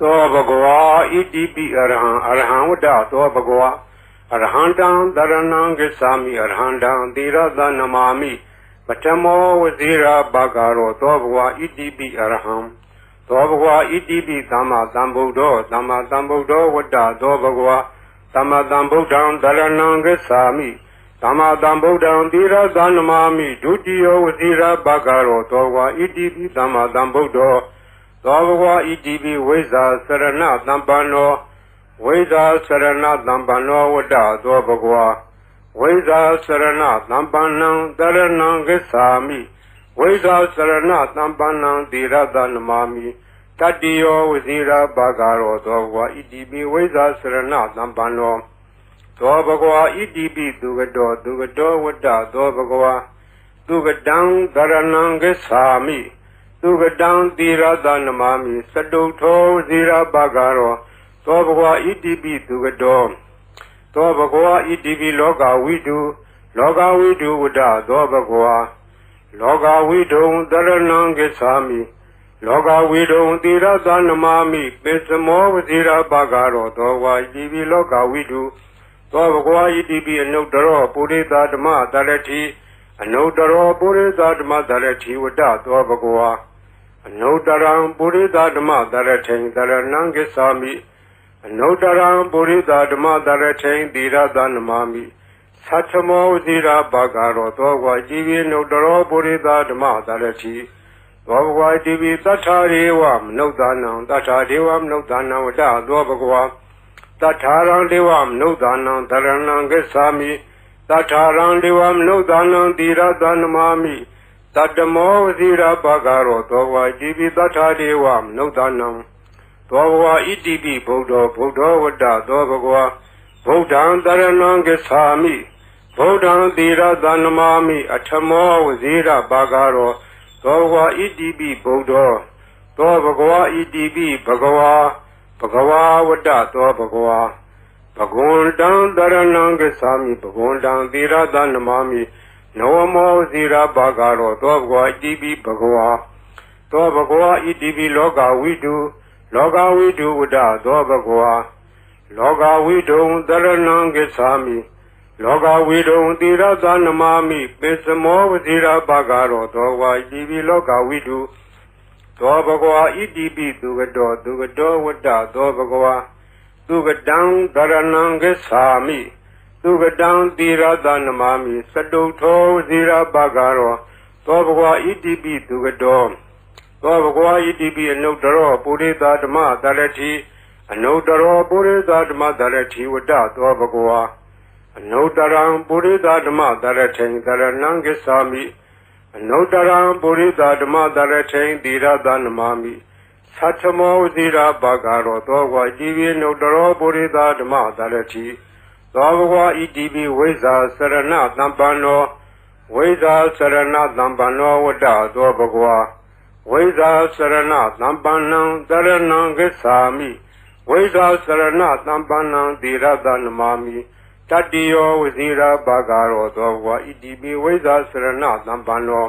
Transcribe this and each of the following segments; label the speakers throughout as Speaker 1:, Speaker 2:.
Speaker 1: သောဘဂဝါဣတိပိအရဟံအရဟံဝတ္တသောဘဂဝါအရဟံတံတရဏံဂစ္ဆာမိအရဟံတံသီရသနမာမိပထမောဝဇိရာဘဂရောသောဘဂဝါဣတိပိအရဟံသောဘဂဝါဣတိပိသမ္မာသမ္ဗုဒ္ဓောသမ္မာသမ္ဗုဒ္ဓောဝတ္တသောဘဂဝါသမ္မာသမ္ဗုဒ္ဓံတရဏံဂစ္ဆာမိသမ္မာသမ္ဗုဒ္ဓံသီရသနမာမိဒုတိယဝဇိရာဘဂရောသောဘဂဝါဣတိပိသမ္မာသမ္ဗုဒ္ဓောသောဘဂဝါဣတိပိဝိဇ္ဇာစရဏသမ္ပန္နောဝိဇ္ဇာစရဏသမ္ပန္နောဝတ္တသောဘဂဝါဝိဇ္ဇာစရဏသမ္ပန္နံတရဏံဂစ္ဆာမိဝိဇ္ဇာစရဏသမ္ပန္နံသီရသနမာမိတတ္တိယောဝဇိရာဘဂရောသောဘဂဝါဣတိပိဝိဇ္ဇာစရဏသမ္ပန္နောသောဘဂဝါဣတိပိသူကတောဝတ္တသောဘဂဝါသူကတံတရဏံဂစ္ဆာမိသူကတံသီရသနမာမိစတုထောဝဇိရာဘဂရောသောဘဂဝါဣတိပိသူကတောသောဘဂဝါဣတိပိလောကဝိတုဝတ္တသောဘဂဝါလောကဝိတုံတရဏံဂစ္ဆာမိလောကဝိတုံသီရသနမာမိပိစမောဝဇိရာဘဂရောသောဘဂဝါဣတိပိလောကဝိတုသောဘဂဝါဣတိပိအနုတ္တရောပုရိသဓမ္မတရတိအနုတ္တရောပုရိသဓမ္မတရတိဝတ္တသောဘဂဝါအနုတ္တရံပုရိသဓမ္မတရထိန်တရဏံဂစ္ဆာမိအနုတ္တရံပုရိသဓမ္မတရထိန်သီရသနမာမိသတ္ထမောဝဇိရာဘဂရောသောဘဂဝါဣတိပိအနုတ္တရောပုရိသဓမ္မတရတိသောဘဂဝါဣတိပိသတ္ထာရေဝမနုဿာနံသတ္ထာဒေဝမနုဿာနံဝတ္တသောဘဂဝါသတ္ထာရံဒေဝမနုဿာနံတရဏံဂစ္ဆာမိသတ္ထာရံဒေဝမနုဿာနံသီရသနမာမိတတ္တမောဝဇိရာဘဂရောသောဘဂဝါဣတိပိသတ္ထာဒေဝမနုဿာနံသောဘဂဝါဣတိပိဗုဒ္ဓောဝတ္တသောဘဂဝါဗုဒ္ဓံတရဏံဂစ္ဆာမိဗုဒ္ဓံသီရသနမာမိအထမောဝဇိရာဘဂရောသောဘဂဝါဣတိပိဗုဒ္ဓောသောဘဂဝါဣတိပိဘဂဝါဝတ္တသောဘဂဝါဘဂဝန္တံတရဏံဂစ္ဆာမိဘဂဝန္တံသီရသနမာမိနဝမောဇိရာဘဂရောသောဘဂဝါဣတိပိဘဂဝါသောဘဂဝါဣတိပိလောကဝိတုဝတ္တသောဘဂဝါလောကဝိတုံတရဏံဂစ္ဆာမိလောကဝိတုံသီရသနမာမိပိစမောဝဇိရာဘဂရောသောဘဂဝါဣတိပိလောကဝိတုသောဘဂဝါဣတိပိသူကတောဝတ္တသောဘဂဝါသူကတံတရဏံဂစ္ဆာမိသူကတံသီရသနမာမိစတုထောဝဇိရာဘဂရောသောဘဂဝါဣတိပိသူကတောသောဘဂဝါဣတိပိအနုတ္တရောပုရိသဓမ္မတရတိအနုတ္တရောပုရိသဓမ္မတရတိဝတ္တသောဘဂဝါအနုတ္တရံပုရိသဓမ္မတရထိန်တရဏံဂစ္ဆာမိအနုတ္တရံပုရိသဓမ္မတရထိန်သီရသနမာမိသတ္ထမောဝဇိရာဘဂရောသောဘဂဝါဣတိပိအနုတ္တရောပုရိသဓမ္မတရတိသောဘဂဝါဣတိပိဝိဇ္ဇာစရဏသမ္ပန္နောဝိဇ္ဇာစရဏသမ္ပန္နောဝတ္တသောဘဂဝါဝိဇ္ဇာစရဏသမ္ပန္နံတရဏံဂစ္ဆာမိဝိဇ္ဇာစရဏသမ္ပန္နံသီရသနမာမိတတ္တိယောဝဇိရာဘဂရောသောဘဂဝါဣတိပိဝိဇ္ဇာစရဏသမ္ပန္နော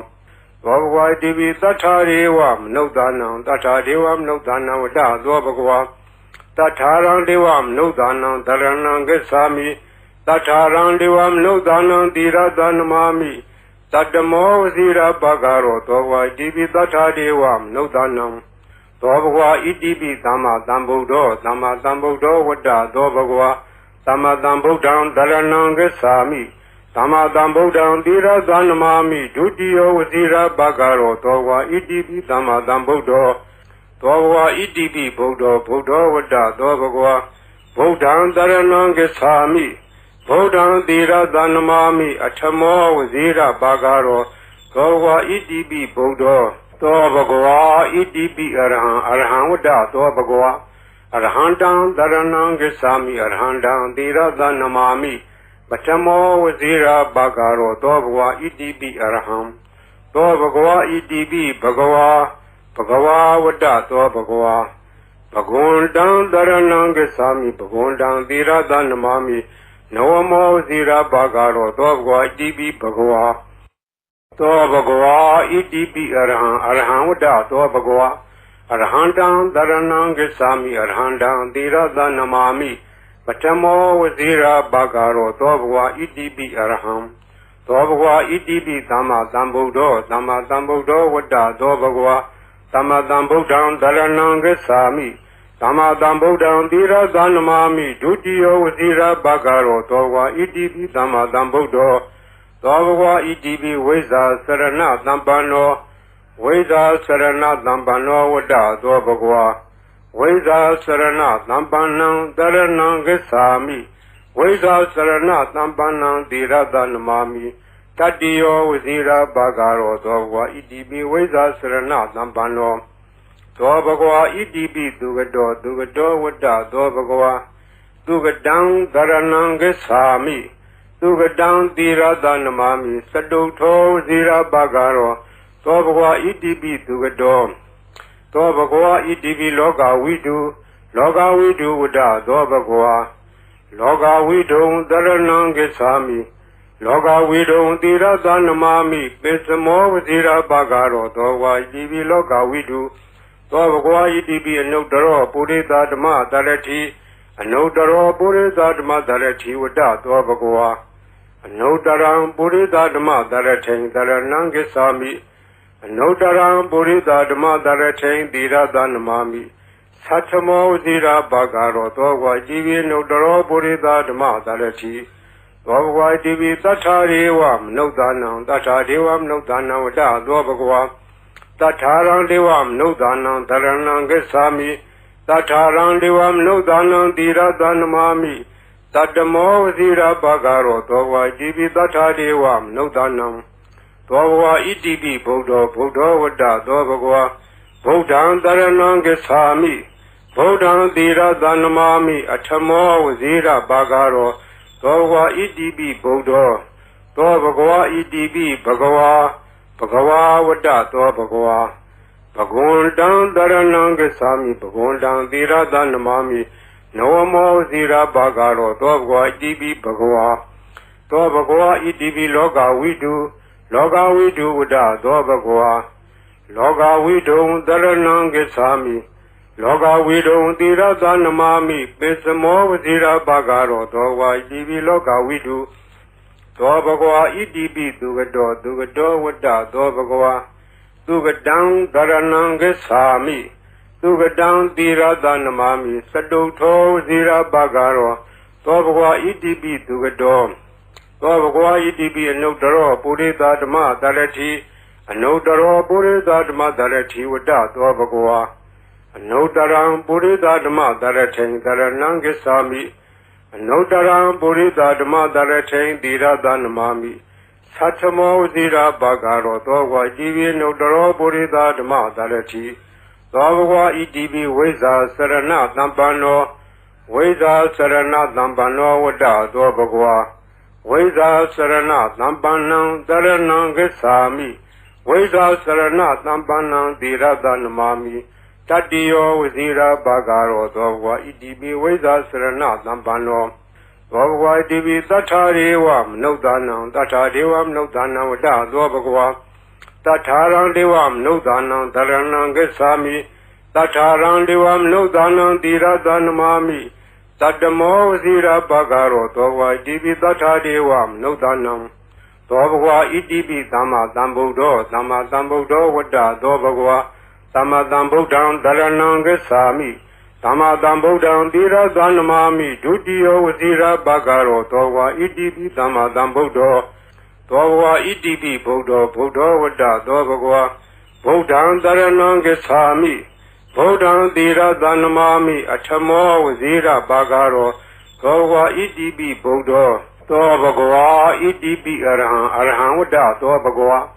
Speaker 1: သောဘဂဝါဣတိပိသတ္ထာရေဝမနုဿာနံသတ္ထာဒေဝမနုဿာနံဝတ္တသောဘဂဝါတထာရံဒေဝမနုဿာနံတရဏံဂစ္ဆာမိတထာရံဒေဝမနုဿာနံသီရသနမာမိတတ္တမောဝဇိရာဘဂရောသောဘဂဝါဣတိပိတထာဒေဝမနုဿာနံသောဘဂဝါဣတိပိသမ္မာသမ္ဗုဒ္ဓောဝတ္တသောဘဂဝါသမ္မာသမ္ဗုဒ္ဓံတရဏံဂစ္ဆာမိသမ္မာသမ္ဗုဒ္ဓံသီရသနမာမိဒုတိယဝဇိရာဘဂရောသောဘဂဝါဣတိပိသမ္မာသမ္ဗုဒ္ဓောသောဘဂဝါဣတိပိဗုဒ္ဓောဝတ္တသောဘဂဝါဗုဒ္ဓံတရဏံဂစ္ဆာမိဗုဒ္ဓံသီရသနမာမိအထမောဝဇိရာဘဂရောသောဘဂဝါဣတိပိဗုဒ္ဓောသောဘဂဝါဣတိပိအရဟံဝတ္တသောဘဂဝါအရဟံတံတရဏံဂစ္ဆာမိအရဟံတံသီရသနမာမိပထမောဝဇိရာဘဂရောသောဘဂဝါဣတိပိအရဟံသောဘဂဝါဣတိပိဘဂဝါဝတ္တသောဘဂဝါဘဂဝန္တံတရဏံဂစ္ဆာမိဘဂဝန္တံသီရသနမာမိနဝမောဝဇိရာဘဂရောသောဘဂဝါဣတိပိဘဂဝါသောဘဂဝါဣတိပိအရဟံဝတ္တသောဘဂဝါ Arhandam Dharanam Gacchami Arhandam Tirada Namami Patamo Vazira Bhagaro Dobhva Itibi Arham Dobhva Itibi Dhamma Dhambuddho Dhamma Dhambuddho Vada Dobhva Dhamma Dhambuddham Dharanam Gacchami Dhamma Dhambuddham Tirada Namami Dutiyo Vazira Bhagaro Dobhva Itibi Dhamma Dhambuddho Dobhva Itibi Vesa Sarana Dhampano Veda Sarana Dhampano Vada Dobhva Veda Sarana Dhampanam Dharanam Gacchami Veda Sarana Dhampanam Tirada Namami Tatiyo Vazira Bhagaro Dobhva Itibi Veda Sarana Dhampano Dobhva Itibi Dugado Dugado Vada Dobhva Dugadam Dharanam Gacchami Dugadam Tirada Namami Saduto Vazira Bhagaro Dobhva Itibi Dugado Dobhva Itibi Loka Vidu Vada Dobhva Loka Vidu Dharanam Gacchami Loka Vidu Tirada Namami Pesamo Vazira Bhagaro Dobhva Itibi Loka Vidu Dobhva Itibi Anudaro Purita Dhamma Dharati Anudaro Purita Dhamma Dharati Vada Dobhva Anudaram Purita Dhamma Dharati Dharanam Gacchami Anudaram Purita Dhamma Dharati Tirada Namami Satamo Vazira Bhagaro Dobhva Itibi Anudaro Purita Dhamma Dharati Dobhva Itibi Tatharivam Nudanam Tatharivam Nudanam Vada Dobhva Tatharam Devam Nudanam Dharanam Gacchami Tatharam Devam Nudanam Tirada Namami Tatamo Vazira Bhagaro Dobhva Itibi Tathadevam Nudanam Dobhva Itibi Buddha Vada Dobhva Buddham Dharanam Gacchami Buddham Tirada Namami Atamo Vazira Bhagaro Dobhva Itibi Buddha Dobhva Itibi Bhagava Vada Dobhva Bhagundam Dharanam Gacchami Bhagundam Tirada Namami Namo Vazira Bhagaro Dobhva Itibi Bhagava Dobhva Itibi Loka Vidu Vada Dobhva Loka Vidu Dharanam Gacchami Loka Vidu Tirada Namami Pesamo Vazira Bhagaro Dobhva Itibi Loka Vidu Dobhva Itibi Dugado Vada Dobhva Dugadam Dharanam Gacchami Dugadam Tirada Namami Saduto Vazira Bhagaro Dobhva Itibi Dugado Dobhva Itibi Anudaro Purita Dhamma Dharati Anudaro Purita Dhamma Dharati Vada Dobhva Anudaram Purita Dhamma Dharati Dharanam Gacchami Anudaram Purita Dhamma Dharati Tirada Namami Satamo Vazira Bhagaro Dobhva Itibi Anudaro Purita Dhamma Dharati Dobhva Itibi Vesa Sarana Dhampano Vesa Sarana Dhampano Vada Dobhva Vesa Sarana Dhampanam Dharanam Gacchami Vesa Sarana Dhampanam Tirada Namami Tatiyo Vazira Bhagaro Dobhva Itibi Vesa Sarana Dhampano Dobhva Itibi Tathadevam Nudanam Vada Dobhva Tatharam Devam Nudanam Dharanam Gacchami Tatharam Devam Nudanam Tirada Namami Tatamo Vazira Bhagaro Dobhva Itibi Tathadevam Nudanam Dobhva Itibi Dhamma Dhambuddho Vada Dobhva Dhamma Dhambuddham Dharanam Gacchami Dhamma Dhambuddham Tirada Namami Dutiyo Vazira Bhagaro Dobhva Itibi Dhamma Dhambuddho Dobhva Itibi Buddha Vada Dobhva Buddham Dharanam Gacchami Buddham Tirada Namami Atamo Vazira Bhagaro Dobhva Itibi Buddha Dobhva Itibi Arham Vada Dobhva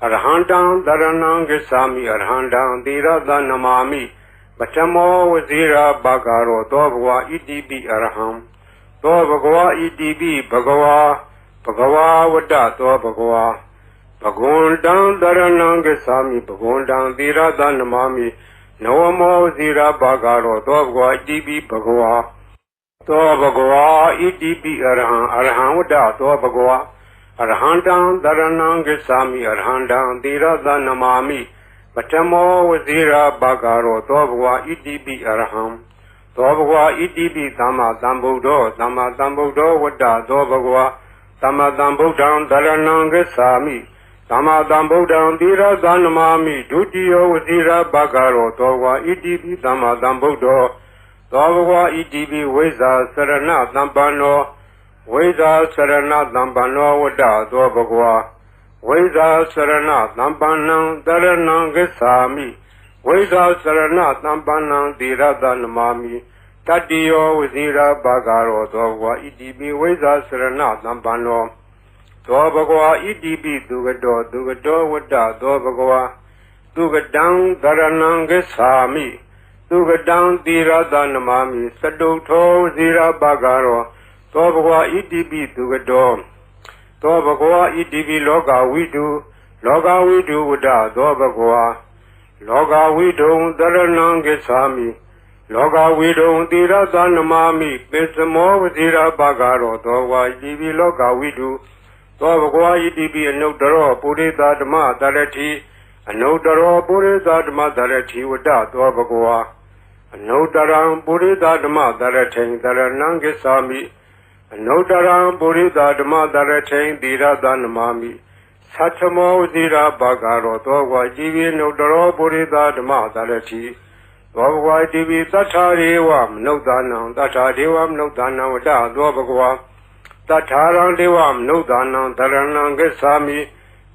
Speaker 1: Arhandam Dharanam Gacchami Arhandam Tirada Namami Patamo Vazira Bhagaro Dobhva Itibi Arham Dobhva Itibi Bhagava Vada Dobhva Bhagundam Dharanam Gacchami Bhagundam Tirada Namami Namo Vazira Bhagaro Dobhva Itibi Bhagava Dobhva Itibi Arham Vada Dobhva Arhandam Dharanam Gacchami Arhandam Tirada Namami Patamo Vazira Bagaro Dobwa Idibi Araham Dobwa Idibi Tama Tambudo Tama Tambudo Wada Dobagwa Tama Tambudan Darananga Sami Tama Tambudan Dira Danamami Dudio Vazira Bagaro Dobwa Idibi Tama Tambudo Dobwa Idibi Weza Sarana Tampano Weza Sarana Tampano Wada Dobagwa Veda Sarana Tampanang Daranang Gesami Veda Sarana Tampanang Dirada Namami Tadiyo Vizira Bagaro Dogwa Idibi Veda Sarana Tampano Dobagwa Idibi Dugado Dugado Wada Dobagwa Dugadang Daranang Gesami Dugadang Dirada Namami Saduto Vizira Bagaro Dobagwa Idibi Dugado Dobagwa Idibi Loga Widu Wada Dobagwa Loga Widu Daranang Gesami Loga Widu Dira Danamami Pesamo Vazira Bagaro Dogwa Idibi Loga Widu Dobagwa Idibi Anodaro Purida Dama Darati Anodaro Purida Dama Darati Wada Dobagwa Anodaram Purida Dama Darati Daranang Gesami Nodaram Burida Dama Daratain Dira Danamami Satamo Dira Bagaro Dogwa Jivi Nodaro Burida Dama Darati Dogwa Divi Tatariwam Nodanam Tatariwam Nodanam Wada Dobagwa Tataran Devam Nodanam Taranang Gesami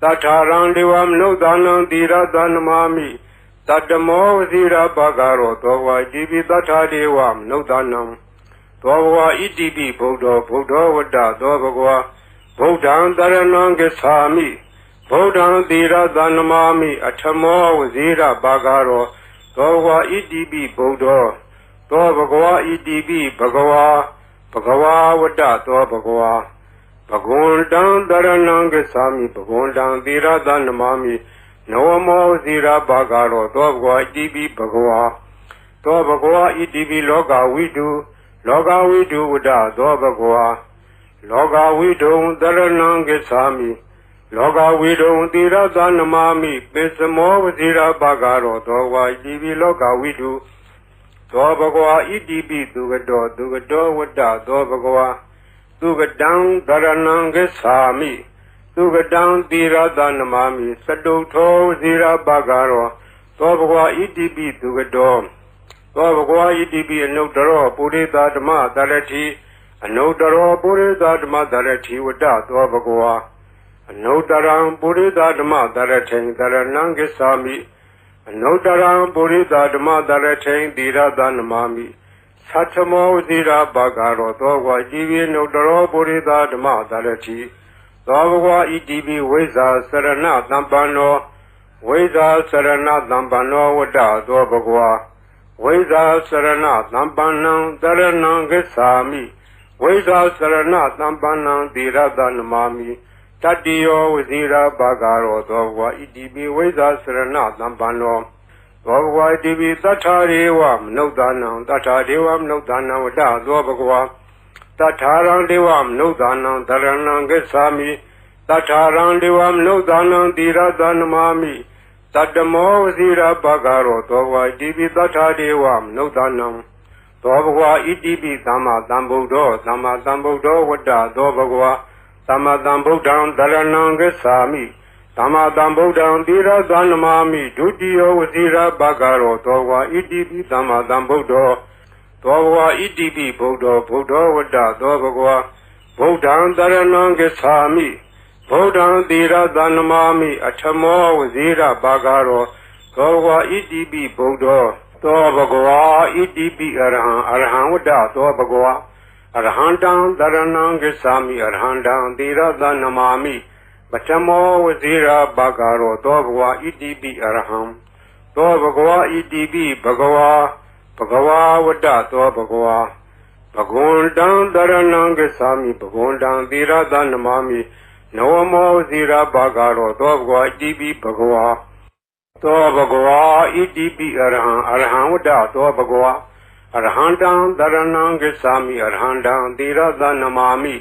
Speaker 1: Tataran Devam Nodanam Dira Danamami Tatamo Dira Bagaro Dogwa Jivi Tatariwam Nodanam Dobagwa Idibi Buddha Wada Dobagwa Buddhan Daranang Gesami Buddhan Dira Danamami Atamo Vazira Bagaro Dobagwa Idibi Buddha Dobagwa Idibi Bhagawa Wada Dobagwa Bhagundan Daranang Gesami Bhagundan Dira Danamami Nawamo Vazira Bagaro Dobagwa Idibi Bhagawa Dobagwa Idibi Loga Widu Loga Widu Wada Dobagwa Loga Widu Daranang Gesami Loga Widu Dira Danamami Pesamo Vazira Bagaro Dogwa Idibi Loga Widu Dobagwa Idibi Dugado Wada Dobagwa Dugadang Daranang Gesami Dugadang Dira Danamami Saduto Vazira Bagaro Dobagwa Idibi Dugado Dobagwa Idibi Anodaro Purida Dama Darati Anodaro Purida Dama Darati Wada Dobagwa Anodaram Purida Dama Darati Daranang Gesami Anodaram Purida Dama Darati Dira Danamami Satamo Dira Bagaro Dogwa Jivi Anodaro Purida Dama Darati Dobagwa Idibi Veza Sarana Tampano Veza Sarana Tampano Wada Dobagwa Veda Sarana Tampanang Daranang Gesami Veda Sarana Tampanang Dira Danamami Tadiyo Vazira Bagaro Dogwa Idibi Veda Sarana Tampano Dogwa Idibi Tatariwam Nodanang Wada Dobagwa Tatarang Devam Nodanang Daranang Gesami Tatarang Devam Nodanang Dira Danamami Tadamo Vazira Bagaro Dogwa Idibi Tatariwam Nodanam Dobagwa Idibi Tama Tambudo Wada Dobagwa Tama Tambudan Daranang Gesami Tama Tambudan Dira Danamami Dudio Vazira Bagaro Dogwa Idibi Tama Tambudo Dogwa Idibi Buddha Wada Dobagwa Buddhan Daranang Gesami Buddhan Dira Danamami Atamo Vazira Bagaro Dogwa Idibi Buddha Dobagwa Idibi Arahan Wada Dobagwa Arahandan Daranang Gesami Arahandan Dira Danamami Atamo Vazira Bagaro Dobagwa Idibi Araham Dobagwa Idibi Bhagawa Wada Dobagwa Bhagundan Daranang Gesami Bhagundan Dira Danamami Nawamo Vazira Bagaro Dobagwa Idibi Bhagawa Dobagwa Idibi Arahan Wada Dobagwa Arahandan Daranang Gesami Arahandan Dira Danamami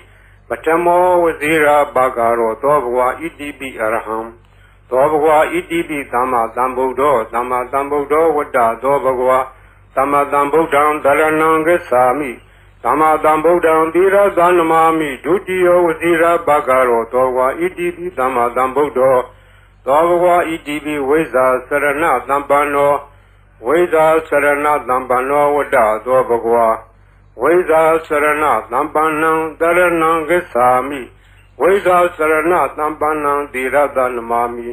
Speaker 1: Atamo Vazira Bagaro Dobagwa Idibi Araham သောဘဂဝါဣတိပိသမ္မာသမ္ဗုဒ္ဓောသမ္မာသမ္ဗုဒ္ဓောဝတ္တသောဘဂဝါသမ္မာသမ္ဗုဒ္ဓံတရဏံဂစ္ဆာမိသမ္မာသမ္ဗုဒ္ဓံသီရသနမာမိဒုတိယဝစီရဘဂရောသောဘဂဝါဣတိပိသမ္မာသမ္ဗုဒ္ဓောသောဘဂဝါဣတိပိဝိဇ္ဇာစရဏသမ္ပန္နောဝိဇ္ဇာစရဏသမ္ပန္နောဝတ္တသောဘဂဝါဝိဇ္ဇာစရဏသမ္ပန္နံတရဏံဂစ္ဆာမိဝိဇ္ဇာစရဏသမ္ပန္နံသီရသနမာမိ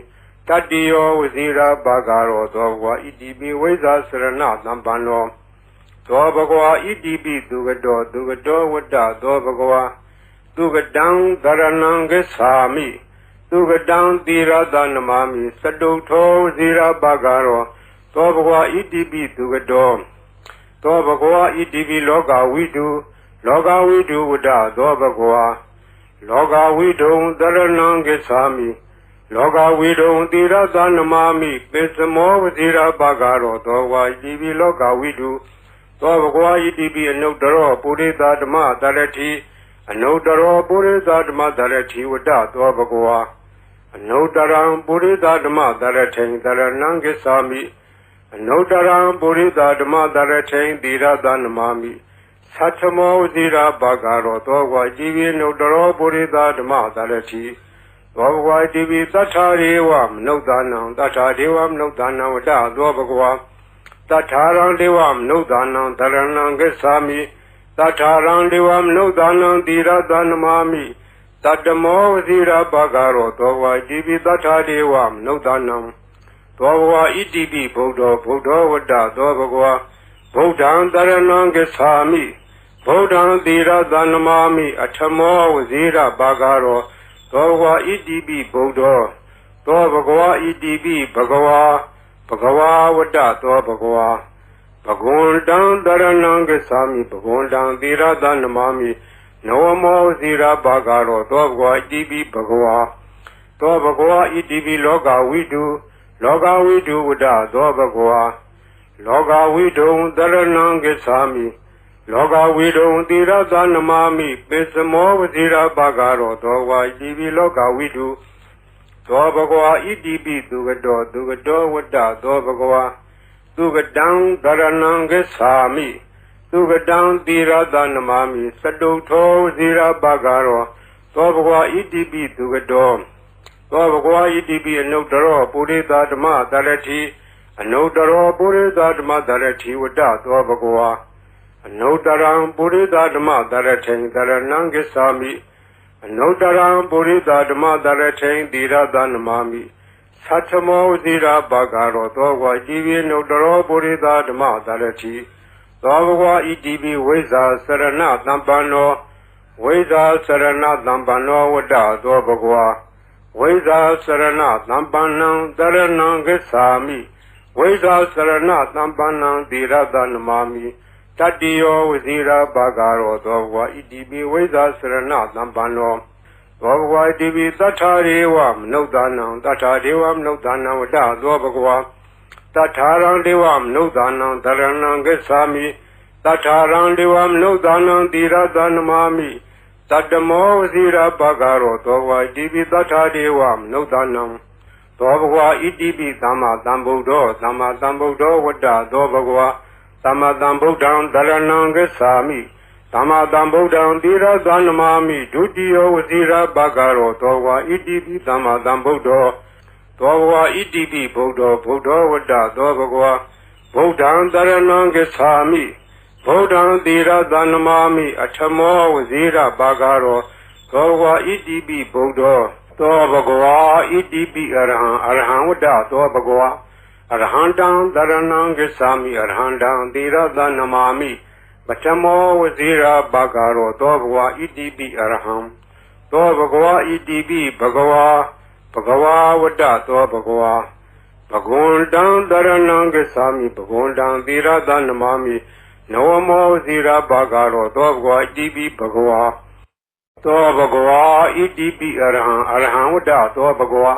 Speaker 1: တတိယောဝစီရဘဂရောသောဘဂဝါဣတိပိဝိဇ္ဇာစရဏသမ္ပန္နောသောဘဂဝါဣတိပိသူကတောဝတ္တသောဘဂဝါသူကတံတရဏံဂစ္ဆာမိသူကတံသီရသနမာမိစတုထောဝစီရဘဂရောသောဘဂဝါဣတိပိသူကတောသောဘဂဝါဣတိပိလောကဝိတုဝတ္တသောဘဂဝါလောကဝိတုံတရဏံဂစ္ဆာမိလောကဝိတုံသီရသနမာမိပိစမောဝစီရဘဂရောသောဘဂဝါဣတိပိလောကဝိတုသောဘဂဝါဣတိပိအနုတ္တရောပုရိသဓမ္မတရတိအနုတ္တရောပုရိသဓမ္မတရတိဝတ္တသောဘဂဝါအနုတ္တရံပုရိသဓမ္မတရထိန်တရဏံဂစ္ဆာမိအနုတ္တရံပုရိသဓမ္မတရထိန်သီရသနမာမိသတ္ထမောဝစီရဘဂရောသောဘဂဝါဣတိပိအနုတ္တရောပုရိသဓမ္မတရတိသောဘဂဝါဣတိပိသတ္ထာရေဝမနုဿာနံသတ္ထာဒေဝမနုဿာနံဝတ္တသောဘဂဝါတထာရံဒေဝမနုဿာနံတရဏံဂစ္ဆာမိတထာရံဒေဝမနုဿာနံသီရသနမာမိတတ္တမောဝစီရဘဂရောသောဘဂဝါဣတိပိတထာဒေဝမနုဿာနံသောဘဂဝါဣတိပိဗုဒ္ဓောဝတ္တသောဘဂဝါဗုဒ္ဓံတရဏံဂစ္ဆာမိဗုဒ္ဓံသီရသနမာမိအထမောဝစီရဘဂရောသောဘဂဝါဣတိပိဗုဒ္ဓောသောဘဂဝါဣတိပိဘဂဝါဝတ္တသောဘဂဝါဘဂဝန္တံတရဏံဂစ္ဆာမိဘဂဝန္တံသီရသနမာမိနဝမောဇီရဘဂရောသောဘဂဝါဣတိပိဘဂဝါသောဘဂဝါဣတိပိလောကဝိတုဝတ္တသောဘဂဝါလောကဝိတုံတရဏံဂစ္ဆာမိလောကဝိတုံသီရသနမာမိပိစမောဝဇီရဘဂရောသောဘဂဝါဣတိပိလောကဝိတုသောဘဂဝါဣတိပိသူကတောဝတ္တသောဘဂဝါသူကတံတရဏံဂစ္ဆာမိသူကတံသီရသနမာမိစတုထောဝဇီရဘဂရောသောဘဂဝါဣတိပိသူကတောသောဘဂဝါဣတိပိအနုတ္တရောပုရိသဓမ္မတရတိအနုတ္တရောပုရိသဓမ္မတရတိဝတ္တသောဘဂဝါအနုတ္တရံပုရိသဓမ္မတရထိန်တရဏံဂစ္ဆာမိအနုတ္တရံပုရိသဓမ္မတရထိန်သီရသနမာမိသတ္ထမောဇီရဘဂရောသောဘဂဝါဣတိပိအနုတ္တရောပုရိသဓမ္မတရတိသောဘဂဝါဣတိပိဝိဇ္ဇာစရဏသမ္ပန္နောဝိဇ္ဇာစရဏသမ္ပန္နောဝတ္တသောဘဂဝါဝိဇ္ဇာစရဏသမ္ပန္နံတရဏံဂစ္ဆာမိဝိဇ္ဇာစရဏသမ္ပန္နံသီရသနမာမိတတိယောဝစီရဘဂရောသောဘဂဝါဣတိပိဝိဇ္ဇာစရဏသမ္ပန္နောသောဘဂဝါဣတိပိသတ္ထာရေဝမနုဿာနံသတ္ထာဒေဝမနုဿာနံဝတ္တသောဘဂဝါတထာရံဒေဝမနုဿာနံတရဏံဂစ္ဆာမိတထာရံဒေဝမနုဿာနံသီရသနမာမိတတ္တမောဝစီရဘဂရောသောဘဂဝါဣတိပိသတ္ထာဒေဝမနုဿာနံသောဘဂဝါဣတိပိသမ္မာသမ္ဗုဒ္ဓောဝတ္တသောဘဂဝါသမ္မာသမ္ဗုဒ္ဓံတရဏံဂစ္ဆာမိသမ္မာသမ္ဗုဒ္ဓံသီရသနမာမိဒုတိယဝစီရဘဂရောသောဘဂဝါဣတိပိသမ္မာသမ္ဗုဒ္ဓောသောဘဂဝါဣတိပိဗုဒ္ဓောဝတ္တသောဘဂဝါဗုဒ္ဓံတရဏံဂစ္ဆာမိဗုဒ္ဓံသီရသနမာမိအထမောဝစီရဘဂရောသောဘဂဝါဣတိပိဗုဒ္ဓောသောဘဂဝါဣတိပိအရဟံဝတ္တသောဘဂဝါအရဟံတံတရဏံဂစ္ဆာမိအရဟံတံသီရသနမာမိပထမောဝစီရဘဂရောသောဘဂဝါဣတိပိအရဟံသောဘဂဝါဣတိပိဘဂဝါဝတ္တသောဘဂဝါဘဂဝန္တံတရဏံဂစ္ဆာမိဘဂဝန္တံသီရသနမာမိနဝမောဝစီရဘဂရောသောဘဂဝါဣတိပိဘဂဝါသောဘဂဝါဣတိပိအရဟံဝတ္တသောဘဂဝါ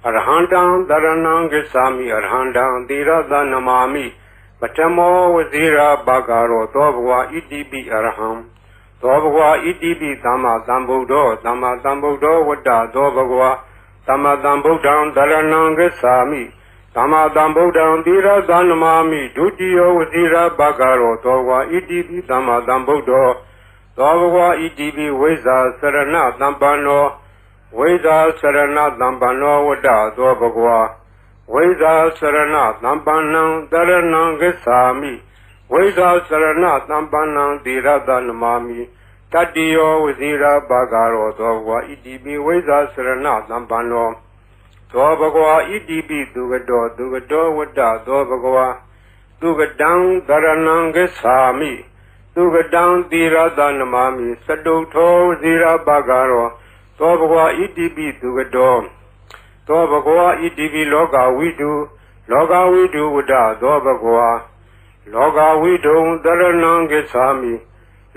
Speaker 1: အရဟံတံတရဏံဂစ္ဆာမိအရဟံတံသီရသနမာမိပထမောဝစီရဘဂရောသောဘဂဝါဣတိပိအရဟံသောဘဂဝါဣတိပိသမ္မာသမ္ဗုဒ္ဓောဝတ္တသောဘဂဝါ သမ္မာသမ္ဗုဒ္ဓံသရဏံဂစ္ဆာမိသမ္မာသမ္ဗုဒ္ဓံသီရသနမာမိဒုတိယဝစီရဘဂရောသောဝါဣတိပိသမ္မာသမ္ဗုဒ္ဓောသောဘဂဝါဣတိပိဝိဇ္ဇာစရဏသမ္ပန္နောဝိဇ္ဇာစရဏသမ္ပန္နောဝတ္တသောဘဂဝါဝိဇ္ဇာစရဏသမ္ပန္နံသရဏံဂစ္ဆာမိဝိဇ္ဇာစရဏသမ္ပန္နံသီရသနမာမိတတ္တိယောဝစီရဘဂရောသောဘဂဝါဣတိပိဝိဇ္ဇာစရဏသမ္ပန္နောသောဘဂဝါဣတိပိသူကတောဝတ္တသောဘဂဝါသူကတံသရဏံဂစ္ဆာမိသူကတံသီရသနမာမိစတုထောဝစီရဘဂရောသောဘဂဝါဣတိပိသူကတောသောဘဂဝါဣတိပိလောကဝိတုဝတ္တသောဘဂဝါလောကဝိတုံသရဏံဂစ္ဆာမိ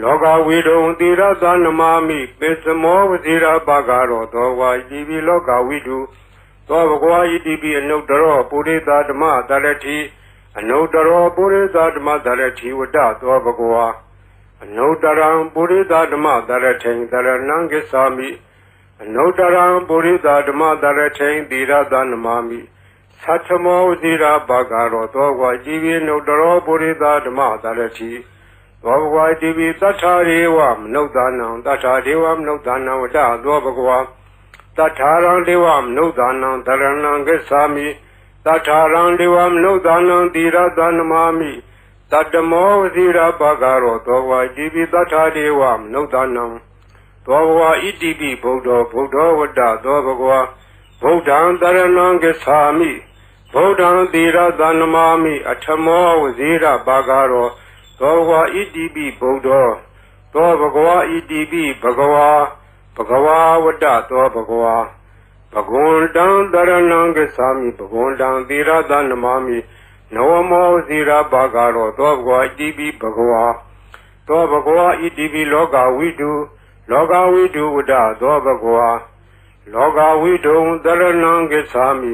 Speaker 1: လောကဝိတုံသီရသနမာမိပိစမောဝစီရဘဂရောသောဝါဣတိပိလောကဝိတုသောဘဂဝါဣတိပိအနုတ္တရောပုရိသဓမ္မသရတိအနုတ္တရောပုရိသဓမ္မသရတိဝတ္တသောဘဂဝါအနုတ္တရံပုရိသဓမ္မသရထိန်သရဏံဂစ္ဆာမိအနုတ္တရံပုရိသဓမ္မသရထိန်သီရသနမာမိသတ္ထမောဝစီရဘဂရောသောဝါဣတိပိအနုတ္တရောပုရိသဓမ္မသရတိသောဘဂဝါဣတိပိသတ္ထာရေဝမနုဿာနံသတ္ထာဒေဝမနုဿာနံဝတ္တသောဘဂဝါတထာရံဒေဝမနုဿာနံသရဏံဂစ္ဆာမိတထာရံဒေဝမနုဿာနံသီရသနမာမိတတ္တမောဝစီရဘဂရောသောဝါဣတိပိတထာဒေဝမနုဿာနံသောဘဂဝါဣတိပိဗုဒ္ဓောဝတ္တသောဘဂဝါဗုဒ္ဓံသရဏံဂစ္ဆာမိဗုဒ္ဓံသီရသနမာမိအထမောဝစီရဘဂရောသောဘဂဝါဣတိပိဗုဒ္ဓောသောဘဂဝါဣတိပိဘဂဝါဝတ္တသောဘဂဝါဘဂဝန္တံသရဏံဂစ္ဆာမိဘဂဝန္တံသီရသနမာမိနဝမောဇိရဘဂရောသောဘဂဝါဣတိပိဘဂဝါသောဘဂဝါဣတိပိလောကဝိတုဝတ္တသောဘဂဝါလောကဝိတုံသရဏံဂစ္ဆာမိ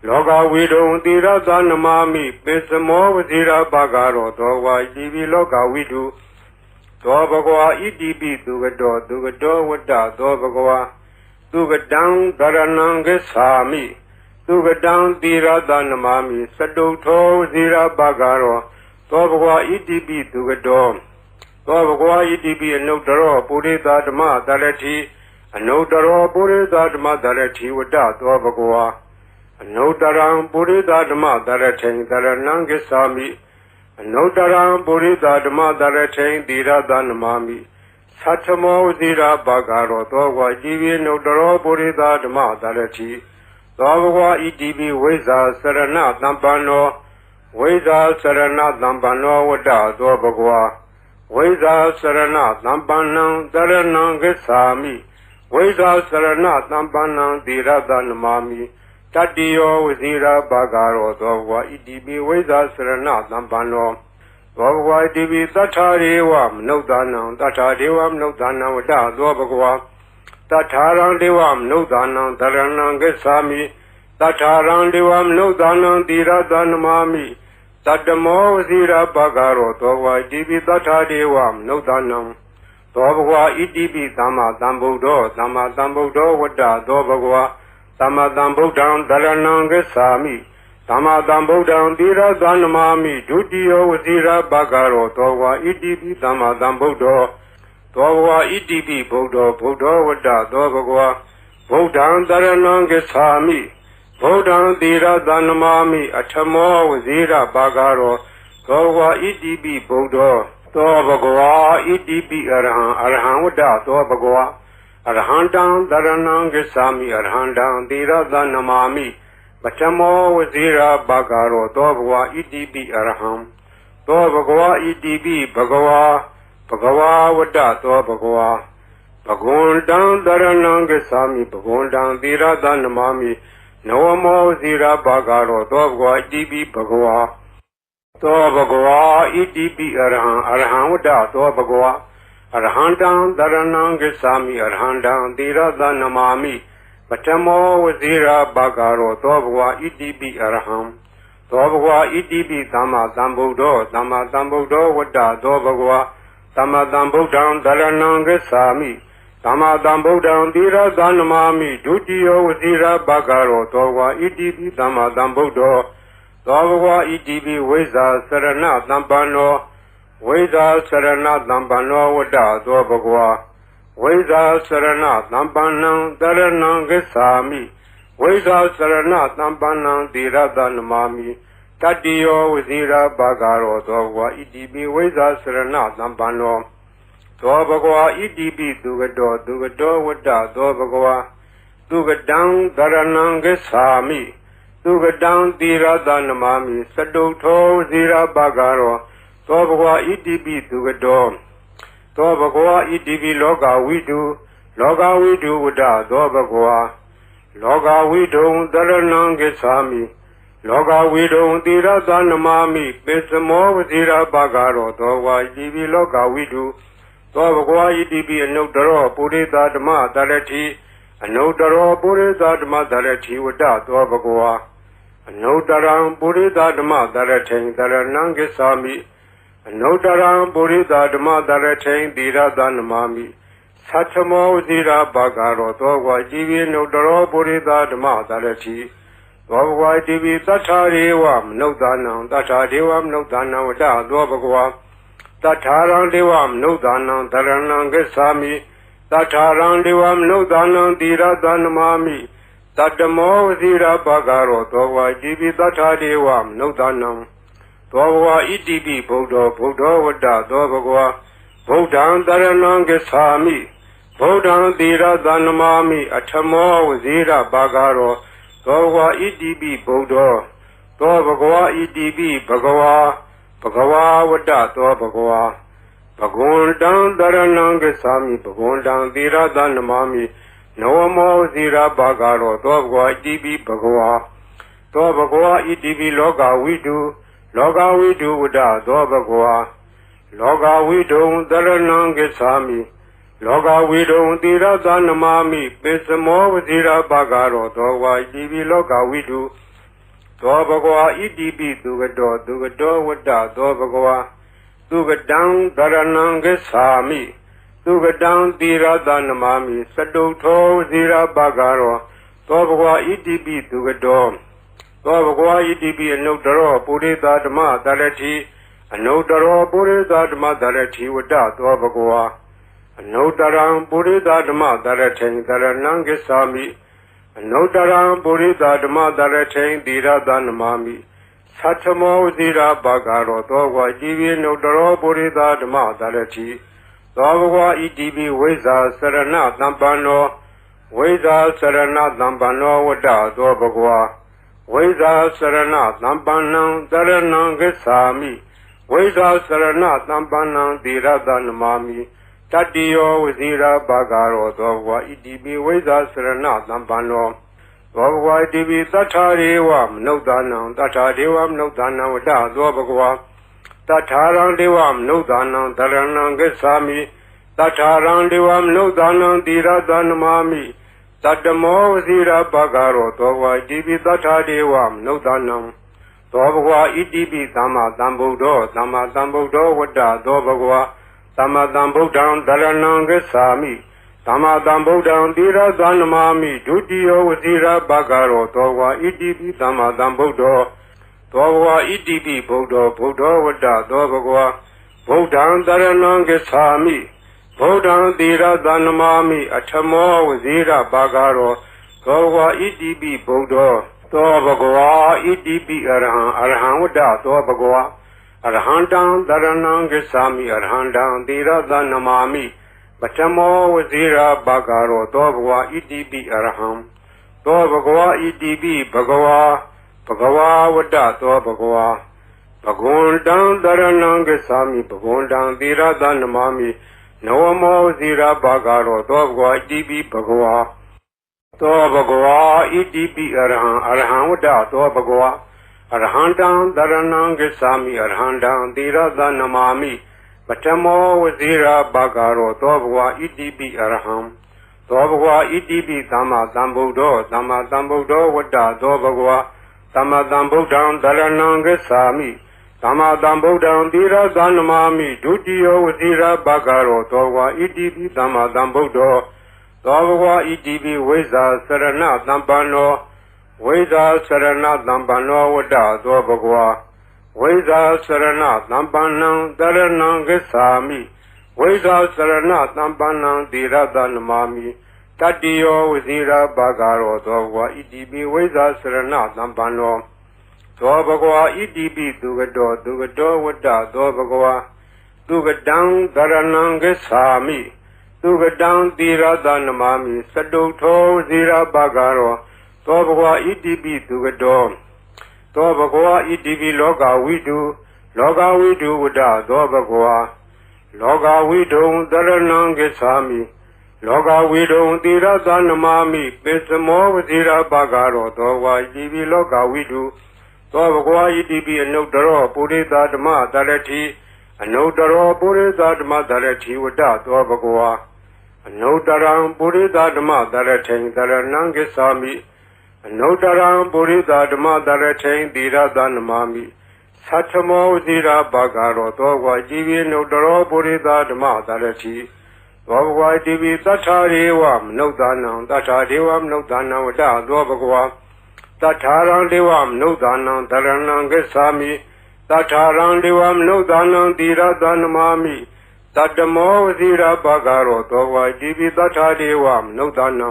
Speaker 1: လောကဝိတုံသီရသနမာမိပိစမောဝဇိရဘဂရောသောဘဂဝါဣတိပိလောကဝိတုသောဘဂဝါဣတိပိသူကတောဝတ္တသောဘဂဝါသူကတံသရဏံဂစ္ဆာမိသူကတံသီရသနမာမိစတုထောဇိရဘဂရောသောဘဂဝါဣတိပိသူကတောသောဘဂဝါဣတိပိအနုတ္တရောပုရိသဓမ္မသရတိအနုတ္တရောပုရိသဓမ္မသရတိဝတ္တသောဘဂဝါအနုတ္တရံပုရိသဓမ္မသရထိန်သရဏံဂစ္ဆာမိအနုတ္တရံပုရိသဓမ္မသရထိန်သီရသနမာမိသတ္ထမောဝစီရဘဂရောသောဝါဣတိပိအနုတ္တရောပုရိသဓမ္မသရတိသောဘဂဝါဣတိပိဝိဇ္ဇာစရဏသမ္ပန္နောဝိဇ္ဇာစရဏသမ္ပန္နောဝတ္တသောဘဂဝါဝိဇ္ဇာစရဏသမ္ပန္နံသရဏံဂစ္ဆာမိဝိဇ္ဇာစရဏသမ္ပန္နံသီရသနမာမိတတ္တိယောဝစီရဘဂရောသောဘဂဝါဣတိပိဝိဇ္ဇာစရဏသမ္ပန္နောသောဘဂဝါဣတိပိသတ္ထာရေဝမနုဿာနံသတ္ထာဒေဝမနုဿာနံဝတ္တသောဘဂဝါတထာရံဒေဝမနုဿာနံသရဏံဂစ္ဆာမိတထာရံဒေဝမနုဿာနံသီရသနမာမိတတ္တမောဝစီရဘဂရောသောဘဂဝါဣတိပိတထာဒေဝမနုဿာနံသောဘဂဝါဣတိပိသမ္မာသမ္ဗုဒ္ဓောဝတ္တသောဘဂဝါသမ္မာသမ္ဗုဒ္ဓံသရဏံဂစ္ဆာမိသမ္မာသမ္ဗုဒ္ဓံသီရသနမာမိဒုတိယဝစီရဘဂရောသောဘဂဝါဣတိပိသမ္မာသမ္ဗုဒ္ဓောသောဘဂဝါဣတိပိဗုဒ္ဓောဝတ္တသောဘဂဝါဗုဒ္ဓံသရဏံဂစ္ဆာမိဗုဒ္ဓံသီရသနမာမိအထမောဝစီရဘဂရောသောဘဂဝါဣတိပိဗုဒ္ဓောသောဘဂဝါဣတိပိအရဟံဝတ္တသောဘဂဝါအရဟံတံသရဏံဂစ္ဆာမိအရဟံတံသီရသနမာမိပထမောဝစီရဘဂရောသောဘဂဝါဣတိပိအရဟံသောဘဂဝါဣတိပိဘဂဝါဝတ္တသောဘဂဝါဘဂဝန္တံသရဏံဂစ္ဆာမိဘဂဝန္တံသီရသနမာမိနဝမောဝစီရဘဂရောသောဘဂဝါဣတိပိဘဂဝါသောဘဂဝါဣတိပိအရဟံဝတ္တသောဘဂဝါအရဟံတံသရဏံဂစ္ဆာမိအရဟံတံသီရသနမာမိပထမောဝစီရဘဂရောသောဘဂဝါဣတိပိအရဟံသောဘဂဝါဣတိပိသမ္မာသမ္ဗုဒ္ဓောဝတ္တသောဘဂဝါသမ္မာသမ္ဗုဒ္ဓံသရဏံဂစ္ဆာမိ သမ္မာသမ္ဗုဒ္ဓံသီရသနမာမိဒုတိယဝစီရဘဂရောသောဝါဣတိပိသမ္မာသမ္ဗုဒ္ဓောသောဘဂဝါဣတိပိဝိဇ္ဇာစရဏသမ္ပန္နောဝိဇ္ဇာစရဏသမ္ပန္နောဝတ္တသောဘဂဝါဝိဇ္ဇာစရဏသမ္ပန္နံတရဏံဂစ္ဆာမိဝိဇ္ဇာစရဏသမ္ပန္နံသီရသနမာမိတတ္တိယောဝစီရဘဂရောသောဘဂဝါဣတိပိဝိဇ္ဇာစရဏသမ္ပန္နောသောဘဂဝါဣတိပိသူကတောဝတ္တသောဘဂဝါသူကတံဒရဏံဂစ္ဆာမိသူကတံသီရသနမာမိစတုထောဇီရဘဂရောသောဘဂဝါဣတိပိသူကတောသောဘဂဝါဣတိပိလောကဝိတုဝတ္တသောဘဂဝါလောကဝိတုံဒရဏံဂစ္ဆာမိလောကဝိတုံသီရသနမာမိပိစမောဝဇီရဘဂရောသောဘဂဝါဣတိပိလောကဝိတုသောဘဂဝါဣတိပိအနုတ္တရောပုရိသဓမ္မတရတိအနုတ္တရောပုရိသဓမ္မတရတိဝတ္တသောဘဂဝါအနုတ္တရံပုရိသဓမ္မတရထိန်တရဏံဂစ္ဆာမိအနုတ္တရံပုရိသဓမ္မတရထိန်သီရသနမာမိသတ္ထမောဝဇိရာဘဂရောသောဘဂဝါဣတိပိအနုတ္တရောပုရိသဓမ္မတရတိသောဘဂဝါဣတိပိသတ္ထာရေဝမနုဿာနံသတ္ထာဒေဝမနုဿာနံဝတ္တသောဘဂဝါတထာရံဒေဝမနုဿာနံတရဏံဂစ္ဆာမိတထာရံဒေဝမနုဿာနံသီရသနမာမိတတ္တမောဝဇိရဘဂရောသောဘဂဝါဣတိပိတထာဒေဝမနုဿာနံသောဘဂဝါဣတိပိဗုဒ္ဓောဝတ္တသောဘဂဝါဗုဒ္ဓံတရဏံဂစ္ဆာမိဗုဒ္ဓံသီရသနမာမိအထမောဝဇိရဘဂရောသောဘဂဝါဣတိပိဗုဒ္ဓောသောဘဂဝါဣတိပိဘဂဝါဘဂဝါဝတ္တသောဘဂဝါဘဂဝန္တံတရဏံဂစ္ဆာမိဘဂဝန္တံသီရသနမာမိနဝမောဇိရဘဂရောသောဘဂဝါဣတိပိဘဂဝါသောဘဂဝါဣတိပိလောကဝိတုဝတ္တသောဘဂဝါလောကဝိတုံတရဏံဂစ္ဆာမိလောကဝိတုံသီရသနမာမိပိစမောဝဇိရဘဂရောသောဘဂဝါဣတိပိလောကဝိတုသောဘဂဝါဣတိပိသူကတောဝတ္တသောဘဂဝါသူကတံဒရဏံဂစ္ဆာမိသူကတံသီရသနမာမိစတုထောဇိရဘဂရောသောဘဂဝါဣတိပိသူကတောသောဘဂဝါဣတိပိအနုတ္တရောပုရိသဓမ္မတရတိအနုတ္တရောပုရိသဓမ္မတရတိဝတ္တသောဘဂဝါအနုတ္တရံပုရိသဓမ္မတရထိန်တရဏံဂစ္ဆာမိအနုတ္တရံပုရိသဓမ္မတရထိန်သီရသနမာမိသတ္ထမောဝဇိရဘဂရောသောဘဂဝါဣတိပိအနုတ္တရောပုရိသဓမ္မတရတိသောဘဂဝါဣတိပိဝိဇ္ဇာစရဏသမ္ပန္နောဝိဇ္ဇာစရဏသမ္ပန္နောဝတ္တသောဘဂဝါဝိဇ္ဇာစရဏသမ္ပန္နံတရဏံဂစ္ဆာမိဝိဇ္ဇာစရဏသမ္ပန္နံသီရသနမာမိတတ္တိယောဝဇိရဘဂရောသောဘဂဝါဣတိပိဝိဇ္ဇာစရဏသမ္ပန္နောသောဘဂဝါဣတိပိသတ္ထာရေဝမနုဿာနံသတ္ထာဒေဝမနုဿာနံဝတ္တသောဘဂဝါတထာရံဒေဝမနုဿာနံတရဏံဂစ္ဆာမိတထာရံဒေဝမနုဿာနံသီရသနမာမိတတ္တမောဝဇိရဘဂရောသောဘဂဝါဣတိပိတထာဒေဝမနုဿာနံသောဘဂဝါဣတိပိသမ္မာသမ္ဗုဒ္ဓောဝတ္တသောဘဂဝါသမ္မာသမ္ဗုဒ္ဓံတရဏံဂစ္ဆာမိသမ္မာသမ္ဗုဒ္ဓံသီရသနမာမိဒုတိယဝဇိရဘဂရောသောဘဂဝါဣတိပိသမ္မာသမ္ဗုဒ္ဓောသောဘဂဝါဣတိပိဗုဒ္ဓောဝတ္တသောဘဂဝါဗုဒ္ဓံတရဏံဂစ္ဆာမိဗုဒ္ဓံသီရသနမာမိအထမောဝဇိရဘဂရောသောဘဂဝါဣတိပိဗုဒ္ဓောသောဘဂဝါဣတိပိအရဟံဝတ္တသောဘဂဝါအရဟံတံတရဏံဂစ္ဆာမိအရဟံတံသီရသနမာမိပထမောဝဇိရဘဂရောသောဘဂဝါဣတိပိအရဟံသောဘဂဝါဣတိပိဘဂဝါဝတ္တသောဘဂဝါဘဂဝန္တံတရဏံဂစ္ဆာမိဘဂဝန္တံသီရသနမာမိနဝမောဝဇိရဘဂရောသောဘဂဝါဣတိပိဘဂဝါသောဘဂဝါဣတိပိအရဟံဝတ္တသောဘဂဝါအရဟံတံတရဏံဂစ္ဆာမိအရဟံတံသီရသနမာမိပထမောဝဇိရဘဂရောသောဘဂဝါဣတိပိအရဟံသောဘဂဝါဣတိပိသမ္မာသမ္ဗုဒ္ဓောဝတ္တသောဘဂဝါသမ္မာသမ္ဗုဒ္ဓံတရဏံဂစ္ဆာမိ သမ္ဗုဒ္ဓံသီရသနမာမိဒုတိယဝစီရဘဂရောသောဝါဣတိပိသမ္မာသမ္ဗုဒ္ဓောသောဘဂဝါဣတိပိဝိဇ္ဇာစရဏသမ္ပန္နောဝိဇ္ဇာစရဏသမ္ပန္နောဝတ္တသောဘဂဝါဝိဇ္ဇာစရဏသမ္ပန္နံတရဏံဂစ္ဆာမိဝိဇ္ဇာစရဏသမ္ပန္နံသီရသနမာမိတတ္တိယောဝစီရဘဂရောသောဘဂဝါဣတိပိဝိဇ္ဇာစရဏသမ္ပန္နောသောဘဂဝါဣတိပိသူကတောဝတ္တသောဘဂဝါသူကတံဒရဏံဂစ္ဆာမိသူကတံသီရသနမာမိစတုထောဇီရဘဂရောသောဘဂဝါဣတိပိသူကတောသောဘဂဝါဣတိပိလောကဝိတုဝတ္တသောဘဂဝါလောကဝိတုံဒရဏံဂစ္ဆာမိလောကဝိတုံသီရသနမာမိပိစမောဝဇီရဘဂရောသောဘဂဝါဣတိပိလောကဝိတုသောဘဂဝါဣတိပိအနုတ္တရောပုရိသဓမ္မတရတိအနုတ္တရောပုရိသဓမ္မတရတိဝတ္တသောဘဂဝါအနုတ္တရံပုရိသဓမ္မတရထိန်တရဏံဂစ္ဆာမိအနုတ္တရံပုရိသဓမ္မတရထိန်သီရသနမာမိသတ္ထမောသီရဘဂရောသောဘဂဝါဣတိပိအနုတ္တရောပုရိသဓမ္မတရတိသောဘဂဝါဣတိပိသတ္ထာရေဝမနုဿာနံသတ္ထာဒေဝမနုဿာနံဝတ္တသောဘဂဝါတထာရံဒေဝမနုဿာနံတရဏံဂစ္ဆာမိတထာရံဒေဝမနုဿာနံသီရသနမာမိတတ္တမောဝစီရဘဂရောသောဘဂဝါဣတိပိတထာဒေဝမနုဿာနံ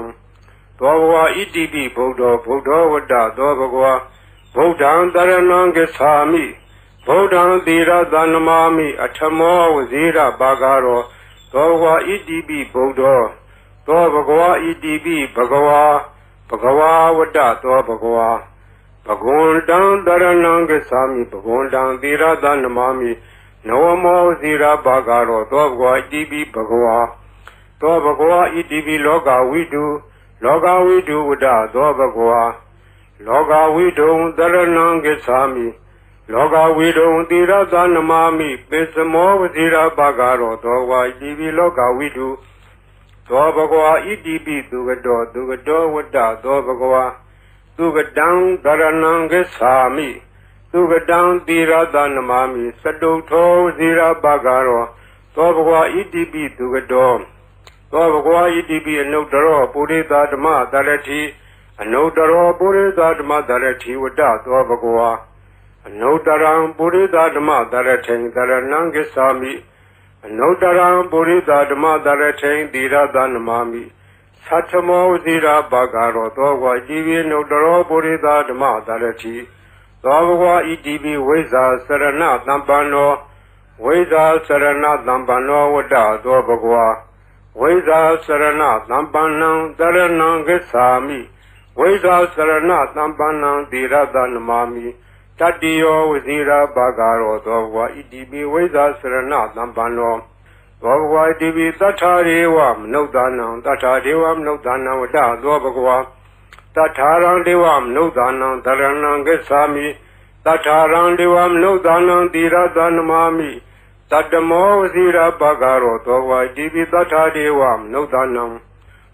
Speaker 1: သောဘဂဝါဣတိပိဗုဒ္ဓောဝတ္တသောဘဂဝါဗုဒ္ဓံတရဏံဂစ္ဆာမိဗုဒ္ဓံသီရသနမာမိအထမောဝစီရဘဂရောသောဘဂဝါဣတိပိဗုဒ္ဓောသောဘဂဝါဣတိပိဘဂဝါဘဂဝါဝတ္တသောဘဂဝါဘဂဝန္တံတရဏံဂစ္ဆာမိဘဂဝန္တံသီရသနမာမိနဝမောဇီရဘဂရောသောဘဂဝါဣတိပိဘဂဝါသောဘဂဝါဣတိပိလောကဝိတုဝတ္တသောဘဂဝါလောကဝိတုံတရဏံဂစ္ဆာမိလောကဝိတုံသီရသနမာမိပိစမောဝဇီရဘဂရောသောဘဂဝါဣတိပိလောကဝိတုသောဘဂဝါဣတိပိသူကတောဝတ္တသောဘဂဝါသူကတံဒရဏံဂစ္ဆာမိသူကတံသီရသနမာမိစတုထောဇီရဘဂရောသောဘဂဝါဣတိပိသူကတောသောဘဂဝါဣတိပိအနုတ္တရောပုရိသဓမ္မတရတိအနုတ္တရောပုရိသဓမ္မတရတိဝတ္တသောဘဂဝါအနုတ္တရံပုရိသဓမ္မတရထိန်တရဏံဂစ္ဆာမိအနုတ္တရံပုရိသဓမ္မတရထိန်သီရသနမာမိသတ္ထမောဇီရဘဂရောသောဘဂဝါဣတိပိအနုတ္တရောပုရိသဓမ္မတရတိသောဘဂဝါဣတိပိဝိဇ္ဇာစရဏသမ္ပန္နောဝိဇ္ဇာစရဏသမ္ပန္နောဝတ္တသောဘဂဝါဝိဇ္ဇာစရဏသမ္ပန္နံတရဏံဂစ္ဆာမိဝိဇ္ဇာစရဏသမ္ပန္နံသီရသနမာမိတတ္တိယောဝစီရဘဂရောသောဘဂဝါဣတိပိဝိဇ္ဇာစရဏသမ္ပန္နောသောဘဂဝါဣတိပိသတ္ထာရေဝမနုဿာနံသတ္ထာဒေဝမနုဿာနံဝတ္တသောဘဂဝါတထာရံဒေဝမနုဿာနံတရဏံဂစ္ဆာမိတထာရံဒေဝမနုဿာနံသီရသနမာမိတတ္တမောဝစီရဘဂရောသောဘဂဝါဣတိပိသတ္ထာဒေဝမနုဿာနံ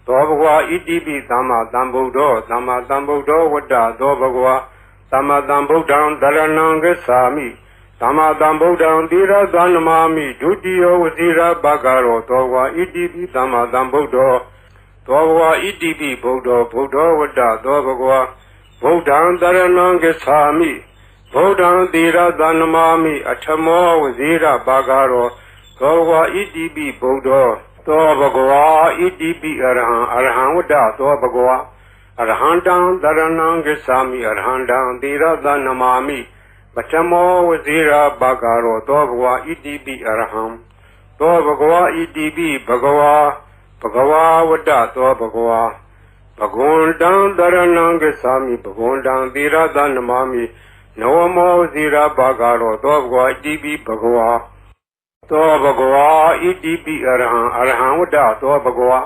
Speaker 1: သောဘဂဝါဣတိပိသမ္မာသမ္ဗုဒ္ဓောဝတ္တသောဘဂဝါသမ္မာသမ္ဗုဒ္ဓံတရဏံဂစ္ဆာမိသမ္မာသမ္ဗုဒ္ဓံသီရသနမာမိဒုတိယဝစီရဘဂရောသောဘဂဝါဣတိပိသမ္မာသမ္ဗုဒ္ဓောသောဘဂဝါဣတိပိဗုဒ္ဓောဝတ္တသောဘဂဝါဗုဒ္ဓံတရဏံဂစ္ဆာမိဗုဒ္ဓံသီရသနမာမိအထမောဝစီရဘဂရောသောဘဂဝါဣတိပိဗုဒ္ဓောသောဘဂဝါဣတိပိအရဟံဝတ္တသောဘဂဝါအရဟံတံတရဏံဂစ္ဆာမိအရဟံတံသီရသနမာမိပထမောဝစီရဘဂရောသောဘဂဝါဣတိပိအရဟံသောဘဂဝါဣတိပိဘဂဝါဝတ္တသောဘဂဝါဘဂဝန္တံတရဏံဂစ္ဆာမိဘဂဝန္တံသီရသနမာမိနဝမောဝစီရဘဂရောသောဘဂဝါဣတိပိဘဂဝါသောဘဂဝါဣတိပိအရဟံဝတ္တသောဘဂဝါ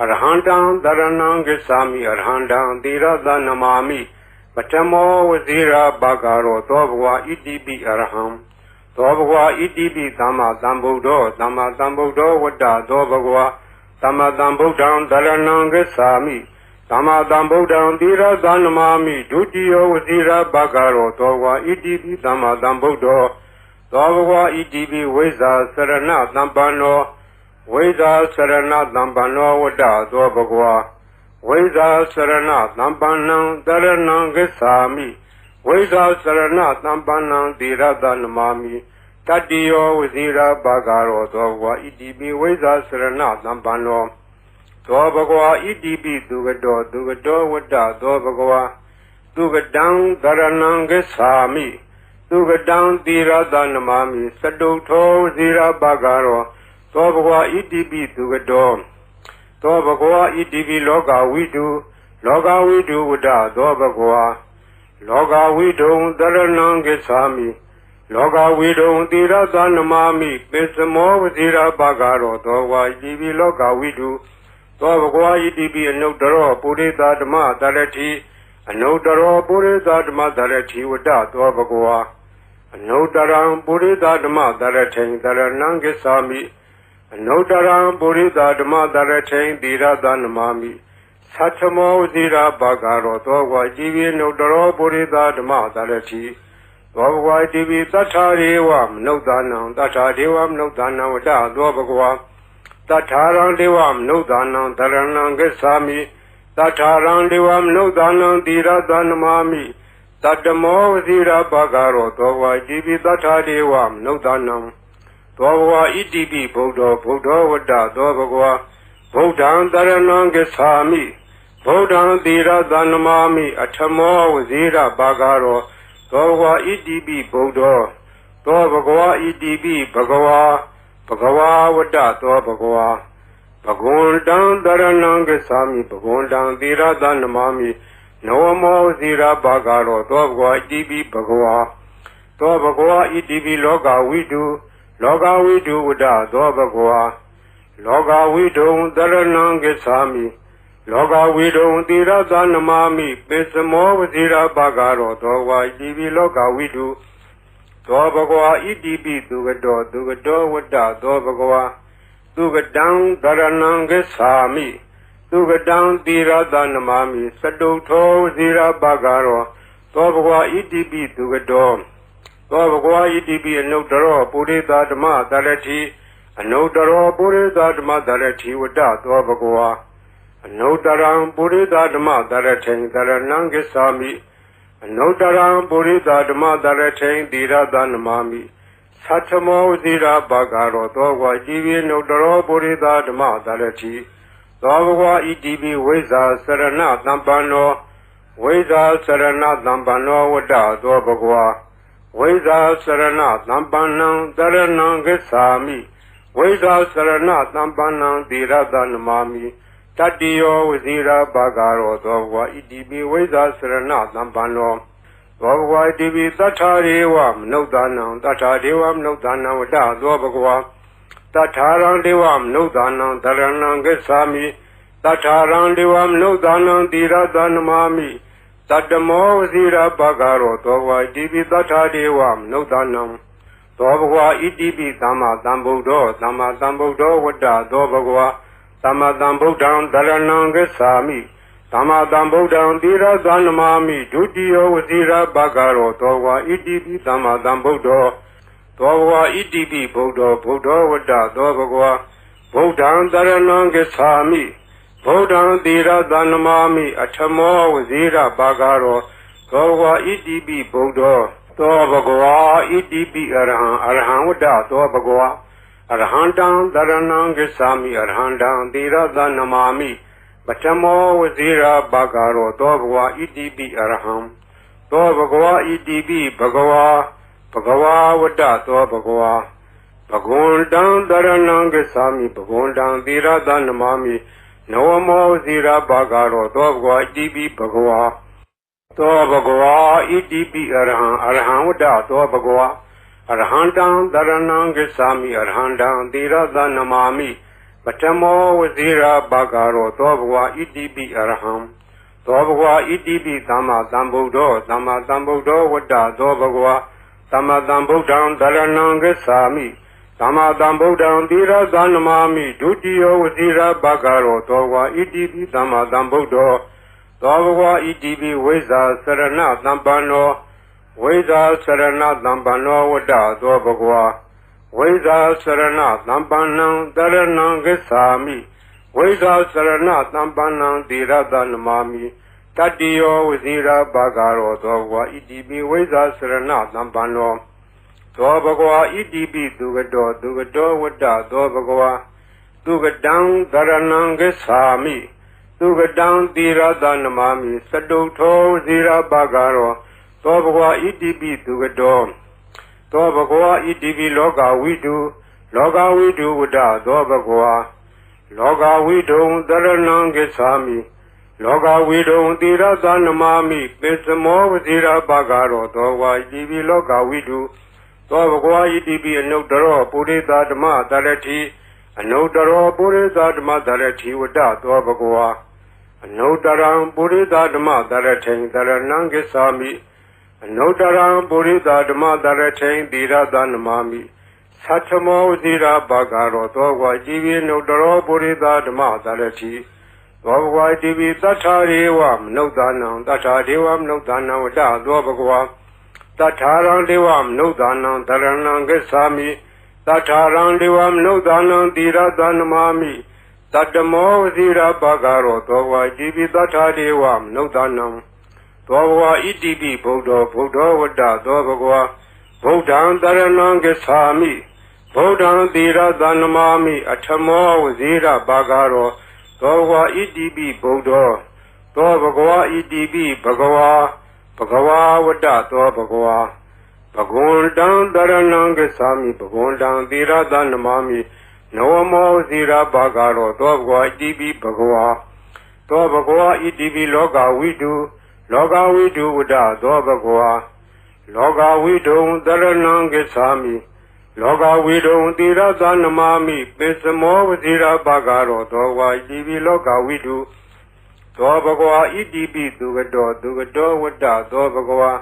Speaker 1: အရဟံတံတရဏံဂစ္ဆာမိအရဟံတံသီရသနမာမိပထမောဝစီရဘဂရောသောဘဂဝါဣတိပိအရဟံသောဘဂဝါဣတိပိသမ္မာသမ္ဗုဒ္ဓောဝတ္တသောဘဂဝါသမ္မာသမ္ဗုဒ္ဓံတရဏံဂစ္ဆာမိသမ္မာသမ္ဗုဒ္ဓံသီရသနမာမိဒုတိယဝစီရဘဂရောသောဘဂဝါဣတိပိသမ္မာသမ္ဗုဒ္ဓော သောဘဂဝါဣတိပိဝိဇ္ဇာစရဏသမ္ပန္နောဝိဇ္ဇာစရဏသမ္ပန္နောဝတ္တသောဘဂဝါဝိဇ္ဇာစရဏသမ္ပန္နံတရဏံဂစ္ဆာမိဝိဇ္ဇာစရဏသမ္ပန္နံသီရတနမာမိတတ္တိယောဝဇိရာဘာဂရောသောဘဂဝါဣတိပိဝိဇ္ဇာစရဏသမ္ပန္နောသောဘဂဝါဣတိပိသူကတောဝတ္တသောဘဂဝါသူကတံတရဏံဂစ္ဆာမိသူကတံသီရတနမာမိစတုထောဝဇိရာဘာဂရောသောဘဂဝါဣတိပိသူကတောသောဘဂဝါဣတိပိလောကဝိတုဝတ္တသောဘဂဝါလောကဝိတုံတရဏံဂစ္ဆာမိလောကဝိတုံသီရသနမာမိပိစမောဝဇိရာဘာဂရောသောဝါဣတိပိလောကဝိတုသောဘဂဝါဣတိပိအနုတ္တရောပုရိသဓမ္မတရတိအနုတ္တရောပုရိသဓမ္မတရတိဝတ္တသောဘဂဝါအနုတ္တရံပုရိသဓမ္မတရထိန်တရဏံဂစ္ဆာမိအနုတ္တရံပုရိသဓမ္မတရထိန်သီရသနမာမိသတ္ထမောဝဇိရာဘာဂရောသောဝါဣတိပိအနုတ္တရောပုရိသဓမ္မတရတိသောဘဂဝါဣတိပိသတ္ထာရေဝမနုဿာနံသတ္ထာဒေဝမနုဿာနံဝတ္တသောဘဂဝါသတ္ထာရံဒေဝမနုဿာနံတရဏံဂစ္ဆာမိသတ္ထာရံဒေဝမနုဿာနံသီရသနမာမိတတ္တမောဝဇိရာဘာဂရောသောဘဂဝါဣတိပိသတ္ထာဒေဝမနုဿာနံသောဘဂဝါဣတိပိဗုဒ္ဓောဝတ္တသောဘဂဝါဗုဒ္ဓံတရဏံဂစ္ဆာမိဗုဒ္ဓံသီရသနမာမိအထမောဝဇိရာဘာဂရောသောဘဂဝါဣတိပိဗုဒ္ဓောသောဘဂဝါဣတိပိဘဂဝါဝတ္တသောဘဂဝါဘဂဝန္တံတရဏံဂစ္ဆာမိဘဂဝန္တံသီရသနမာမိနောမောဇိရာဘာဂရောသောဘဂဝါဣတိပိဘဂဝါသောဘဂဝါဣတိပိလောကဝိတုဝတ္တသောဘဂဝါလောကဝိတုံတရဏံဂစ္ဆာမိလောကဝိတုံသီရသနမာမိပိစမောဝဇိရာဘာဂရောသောဘဂဝါဣတိပိလောကဝိတုသောဘဂဝါဣတိပိသူကတောဝတ္တသောဘဂဝါသူကတံတရဏံဂစ္ဆာမိသူကတံသီရသနမာမိစတုထောဝဇိရာဘာဂရောသောဘဂဝါဣတိပိသူကတောသောဘဂဝါဣတိပိအနုတ္တရောပုရိသဓမ္မတရတိအနုတ္တရောပုရိသဓမ္မတရတိဝတ္တသောဘဂဝါအနုတ္တရံပုရိသဓမ္မတရထိန်တရဏံဂစ္ဆာမိအနုတ္တရံပုရိသဓမ္မတရထိန်သီရသနမာမိသတ္ထမောဝဇိရာဘာဂရောသောဘဂဝါဣတိပိအနုတ္တရောပုရိသဓမ္မတရတိသောဘဂဝါဣတိပိဝိဇ္ဇာစရဏသမ္ပန္နောဝိဇ္ဇာစရဏသမ္ပန္နောဝတ္တသောဘဂဝါဝိဇ္ဇာစရဏသမ္ပန္နံတရဏံဂစ္ဆာမိဝိဇ္ဇာစရဏသမ္ပန္နံသီရသနမာမိတတ္တိယောဝဇိရာဘာဂရောသောဘဂဝါဣတိပိဝိဇ္ဇာစရဏသမ္ပန္နောသောဘဂဝါဣတိပိသတ္ထာရေဝမနုဿာနံသတ္ထာဒေဝမနုဿာနံဝတ္တသောဘဂဝါသတ္ထာရံဒေဝမနုဿာနံတရဏံဂစ္ဆာမိသတ္ထာရံဒေဝမနုဿာနံသီရသနမာမိတတ္တမောဝဇိရာဘာဂရောသောဘဂဝါဣတိပိသတ္ထာဒေဝမနုဿာနံသောဘဂဝါဣတိပိသမ္မာသမ္ဗုဒ္ဓောဝတ္တသောဘဂဝါသမ္မာသမ္ဗုဒ္ဓံတရဏံဂစ္ဆာမိသမ္မာသမ္ဗုဒ္ဓံသီရသနမာမိဒုတိယဝဇိရာဘာဂရောသောဘဂဝါဣတိပိသမ္မာသမ္ဗုဒ္ဓောသောဘဂဝါဣတိပိဗုဒ္ဓောဝတ္တသောဘဂဝါဗုဒ္ဓံတရဏံဂစ္ဆာမိဗုဒ္ဓံသီရသနမာမိအထမောဝဇိရာဘာဂရောသောဘဂဝါဣတိပိဗုဒ္ဓောသောဘဂဝါဣတိပိအရဟံဝတ္တသောဘဂဝါအရဟံတံတရဏံဂစ္ဆာမိအရဟံတံသီရသနမာမိပထမောဝဇိရာဘာဂရောသောဘဂဝါဣတိပိအရဟံသောဘဂဝါဣတိပိဘဂဝါဝတ္တသောဘဂဝါဘဂဝန္တံတရဏံဂစ္ဆာမိဘဂဝန္တံသီရသနမာမိနဝမောဝဇိရာဘာဂရောသောဘဂဝါဣတိပိဘဂဝါသောဘဂဝါဣတိပိအရဟံဝတ္တသောဘဂဝါအရဟံတံတရဏံဂစ္ဆာမိအရဟံတံသီရသနမာမိပထမောဝဇိရာဘာဂရောသောဘဂဝါဣတိပိအရဟံသောဘဂဝါဣတိပိသမ္မာသမ္ဗုဒ္ဓောဝတ္တသောဘဂဝါသမ္မာသမ္ဗုဒ္ဓံတရဏံဂစ္ဆာမိသမ္မာသမ္ဗုဒ္ဓံသီရသနမာမိဒုတိယဝဇိရာဘာဂရောသောဘဂဝါဣတိပိသမ္မာသမ္ဗုဒ္ဓောသောဘဂဝါဣတိပိဝိဇ္ဇာစရဏသမ္ပန္နော ဝိဇာစရဏသံပန္နောဝတ္တသောဘဂဝါဝိဇာစရဏသံပန္နံတရဏံဂစ္ဆာမိဝိဇာစရဏသံပန္နံတိရတနမာမိတတ္တိယောဝဇိရာဘာဂရောသောဘဂဝါဣတိပိဝိဇာစရဏသံပန္နောသောဘဂဝါဣတိပိသူကတောဝတ္တသောဘဂဝါသူကတံတရဏံဂစ္ဆာမိသူကတံတိရတနမာမိစတုထောဝဇိရာဘာဂရောသောဘဂဝါဣတိပိသူကတောသောဘဂဝါဣတိပိလောကဝိတုဝတ္တသောဘဂဝါလောကဝိတုံတရဏံဂစ္ဆာမိလောကဝိတုံတိရသနမာမိပိစမောဝဇိရာဘာဂရောသောဝါဣတိပိလောကဝိတုသောဘဂဝါဣတိပိအနုတ္တရောပုရိသဓမ္မတရတိအနုတ္တရောပုရိသဓမ္မတရတိဝတ္တသောဘဂဝါအနုတ္တရံပုရိသဓမ္မတရထိန်တရဏံဂစ္ဆာမိအနုတ္တရံပုရိသဓမ္မတရထိန်တိရသနမာမိသတ္ထမောဝဇိရာဘာဂရောသောဝါဣတိပိအနုတ္တရောပုရိသဓမ္မတရတိသောဘဂဝါဣတိပိသတ္ထာရေဝမနုဿာနံသတ္ထာဒေဝမနုဿာနံဝတ္တသောဘဂဝါသတ္ထာရံဒေဝမနုဿာနံတရဏံဂစ္ဆာမိသတ္ထာရံဒေဝမနုဿာနံတိရသနမာမိတတ္တမောဝဇိရာဘာဂရောသောဝါဣတိပိသတ္ထာဒေဝမနုဿာနံသောဘဂဝါဣတိပိဗုဒ္ဓောဝတ္တသောဘဂဝါဗုဒ္ဓံတရဏံဂစ္ဆာမိဗုဒ္ဓံတိရသနမာမိအထမောဝဇိရာဘာဂရောသောဘဂဝါဣတိပိဗုဒ္ဓောသောဘဂဝါဣတိပိဘဂဝါဝတ္တသောဘဂဝါဘဂဝန္တံတရဏံဂစ္ဆာမိဘဂဝန္တံတိရသနမာမိနဝမောဇိရာဘာဂရောသောဘဂဝါဣတိပိဘဂဝါသောဘဂဝါဣတိပိလောကဝိတုဝတ္တသောဘဂဝါလောကဝိတုံတရဏံဂစ္ဆာမိလောကဝိတုံတိရသနမာမိပိစမောဝဇိရာဘာဂရောသောဝါဣတိပိလောကဝိတုသောဘဂဝါဣတိပိသူကတောဝတ္တသောဘဂဝါ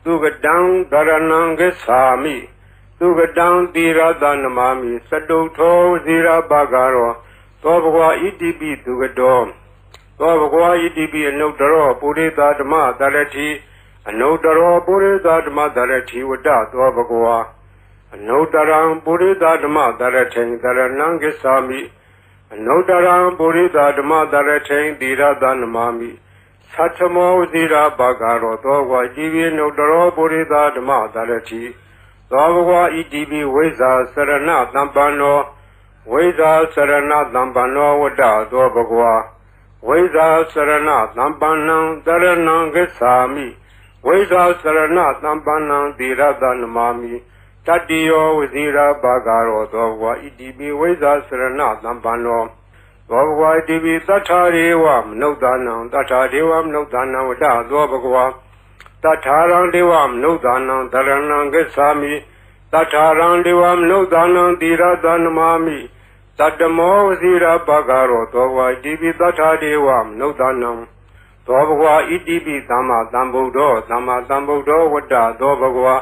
Speaker 1: သူကတံတရဏံဂစ္ဆာမိသူကတံတိရသနမာမိစတုထောဝဇိရာဘာဂရောသောဘဂဝါဣတိပိသူကတောသောဘဂဝါဣတိပိအနုတ္တရောပုရိသဓမ္မတရတိအနုတ္တရောပုရိသဓမ္မတရတိဝတ္တသောဘဂဝါအနုတ္တရံပုရိသဓမ္မတရထိန်တရဏံဂစ္ဆာမိအနုတ္တရံပုရိသဓမ္မတရထိန်တိရသနမာမိသတ္ထမောဝဇိရာဘာဂရောသောဝါဣတိပိအနုတ္တရောပုရိသဓမ္မတရတိသောဘဂဝါဣတိပိဝိဇာစရဏသံပန္နောဝိဇာစရဏသံပန္နောဝတ္တသောဘဂဝါဝိဇာစရဏသံပန္နံတရဏံဂစ္ဆာမိဝိဇာစရဏသံပန္နံတိရသနမာမိတတ္တိယောဝဇိရာဘာဂရောသောဘဂဝါဣတိပိဝိဇာစရဏသံပန္နောသောဘဂဝါဣတိပိသတ္ထာရေဝမနုဿာနံသတ္ထာဒေဝမနုဿာနံဝတ္တသောဘဂဝါသတ္ထာရံဒေဝမနုဿာနံတရဏံဂစ္ဆာမိသတ္ထာရံဒေဝမနုဿာနံတိရသနမာမိတတ္တမောဝဇိရာဘာဂရောသောဘဂဝါဣတိပိသတ္ထာဒေဝမနုဿာနံသောဘဂဝါဣတိပိသမ္မာသမ္ဗုဒ္ဓောဝတ္တသောဘဂဝါ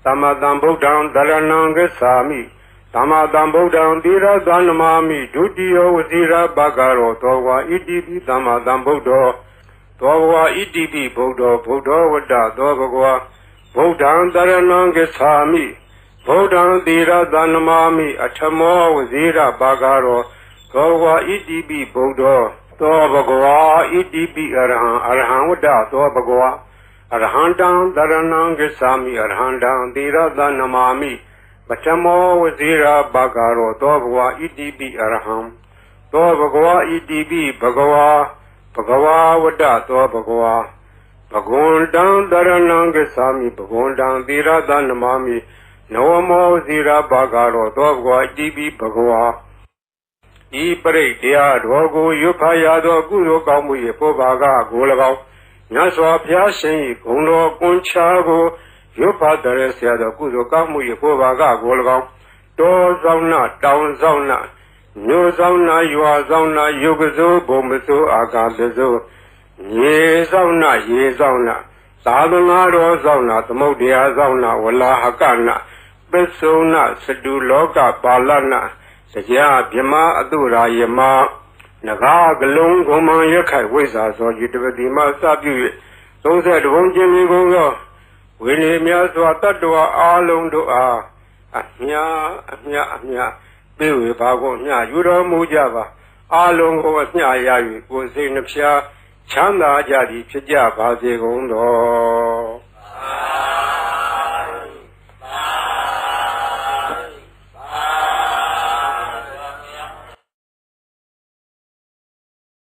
Speaker 1: သမ္မာသမ္ဗုဒ္ဓံတရဏံဂစ္ဆာမိသမ္မာသမ္ဗုဒ္ဓံတိရသနမာမိဒုတိယောဝဇိရာဘာဂရောသောဘဂဝါဣတိပိသမ္မာသမ္ဗုဒ္ဓောသောဘဂဝါဣတိပိဗုဒ္ဓောဝတ္တသောဘဂဝါဗုဒ္ဓံတရဏံဂစ္ဆာမိဗုဒ္ဓံတိရသနမာမိအထမောဝဇိရာဘာဂရောသောဘဂဝါဣတိပိဗုဒ္ဓောသောဘဂဝါဣတိပိအရဟံဝတ္တသောဘဂဝါအရဟံတံတရဏံဂစ္ဆာမိအရဟံတံတိရသနမာမိပထမောဝဇိရာဘာဂရောသောဘဂဝါဣတိပိအရဟံသောဘဂဝါဣတိပိဘဂဝါဝတ္တသောဘဂဝါဘဂဝန္တံတရဏံဂစ္ဆာမိဘဂဝန္တံတိရသနမာမိနဝမောဝဇိရာဘာဂရောသောဘဂဝါဣတိပိဘဂဝါဤပရိတ်တရားတော်ကိုရွတ်ဖတ်ရသောကုသိုလ်ကောင်းမှု၏ပုဗ္ဗာကကို၎င်းမြတ်စွာဘုရားရှင်၏ဂုဏ်တော်ကွန်ချာကိုရွတ်ဖတ်တဲ့ဆရာတော်ကုသိုလ်ကောင်းမှု၏ပုဗ္ဗာကကို၎င်းတောဆောင်နာတောင်ဆောင်နာမြို့ဆောင်နာရွာဆောင်နာယုတ်ကစိုးဘုံမစိုးအာကာသစိုးရေဆောင်နာရေဆောင်နာသာသနာတော်ဆောင်နာသမုဒ္ဒရာဆောင်နာဝလာဟကနာပစ္စုနာစတုလောကပါဠနာတရားဗြမအတုရာယမနဂါကလုံးဂုံမံရခိုင်ဝိဇ္ဇာသောယတပတိမစပြု၍32ဘုံကျင်းပြီးကုန်သော ဝိနည်းများစွာတတ္တဝါအားလုံးတို့အားအမြပေးဝေပါကိုအမြယူတော်မူကြပါအားလုံးကိုအမြရ၍ကိုယ်စိတ်နှဖျားချမ်းသာကြသည်ဖြစ်ကြပါစေကုန်တော်